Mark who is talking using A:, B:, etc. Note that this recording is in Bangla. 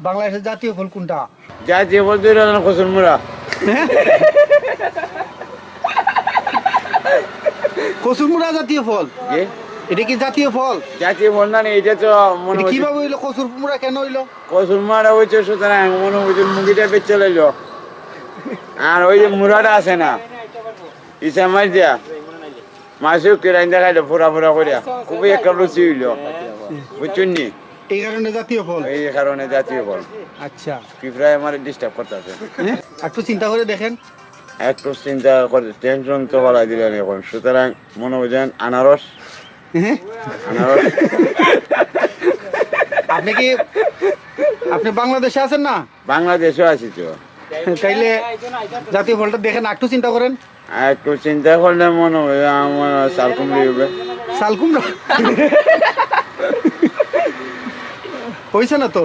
A: বাংলাদেশের জাতীয় ফল কোনটা?
B: জাতীয় ফল দুই রকম কসুরমুড়া।
A: কচুরমুড়া জাতীয় ফল?
B: কি
A: এটা কি জাতীয় ফল?
B: জাতীয় ফল না এটা তো মনে
A: এটা
B: হচ্ছে
A: কিভাবে হইলো কচুরমুড়া কেন হইলো?
B: কসুরমুড়া হয়েছে সুতরাং মনে হচ্ছে মুগিটা বেচে লাইলো। আর ওই যে মুড়াটা আছে না ইসা মাছ দিয়া মাছও কিরাইন দেখাইলো ফুরা ফুরা করিয়া খুবই একটা রুচি হইলো বুঝছেন নি
A: এই কারণে জাতীয় ফল।
B: এই কারণে জাতীয় ফল।
A: আচ্ছা,
B: পিঁপড়ায় আমার ডিস্টার্ব করতেছে।
A: একটু চিন্তা করে দেখেন।
B: একটু চিন্তা করে টেনশন তো বলা দিলেন এখন সুতরাং মনে বুঝেন আনারস আনারস।
A: আপনি কি আপনি বাংলাদেশে আছেন না?
B: বাংলাদেশও আছি তো।
A: তাইলে জাতীয় ফলটা দেখেন, একটু চিন্তা করেন।
B: একটু চিন্তা করলে মনে হয় আমার চাল কুমড়ি হবে।
A: শাল কুমড়া হয়েছে না তো?